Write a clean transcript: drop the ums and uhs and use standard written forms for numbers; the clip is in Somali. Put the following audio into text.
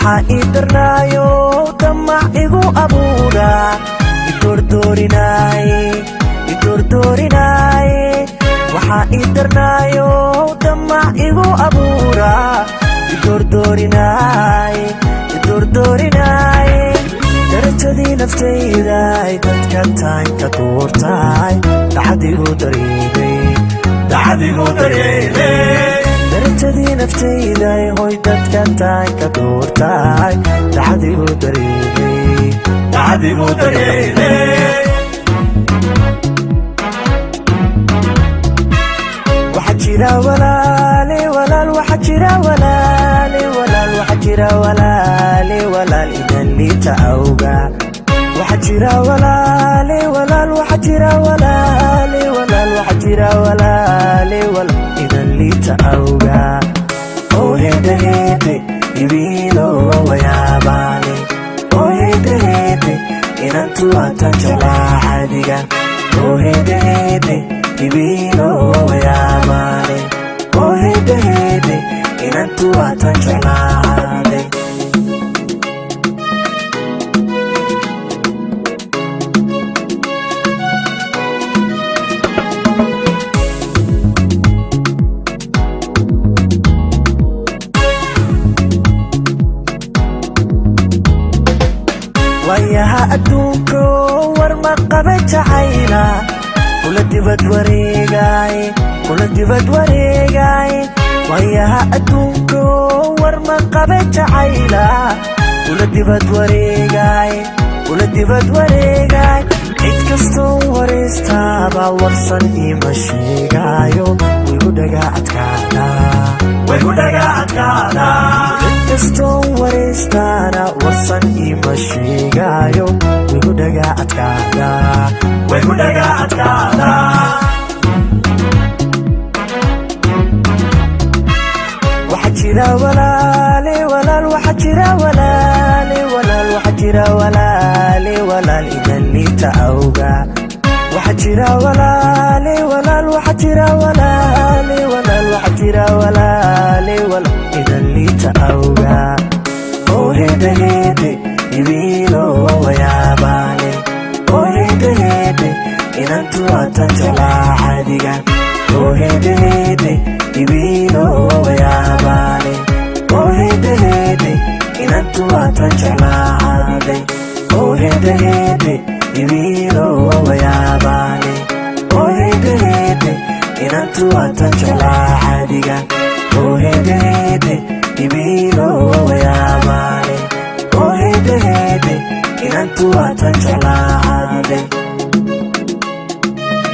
waxa idarnaayo damac igu abuura idordorinaay waxa idarnaayo damac igu abuura idordorinaay darajadii naftayda dadka taanka duurtaay dacadigu dareemay darajadii naftayda hoy dadka taanka duurtaay dacadigu dareemay waxa jira walaal waxa jira walaal idan liita awga waxa jira walaal waxa jira walaal idan liita awga oo heede ibilo wayaabale oo heede inantu atan jalaadiga oo heede ibilo wayaabale oo heede inantu atan jalaade wayaha adduunko war ma qaba jacayla kula dibad wareegay wayaha adduunko war ma qaba jacayla kula dibad wareegay cid kastoo wareystaba warsan ima sheegayo wigu dhaga adkaada cid kastoo wareystana warsan ima sheegayo wigu dhaga adkaada waxa jira walaal waxa jira walaal idan liita awga waxa jira walaal waxa jira walaal idan liita awga oo heede ibilo wayaabale oo heede inantu atan jalaadiga oo heede ibilo wayaabale oo heede inantu atan jalaade oo heede ibilo wayaabale oo heede inantu atan jalaadiga oo heede ibilo wayaabale oo heede inantu atan jalaade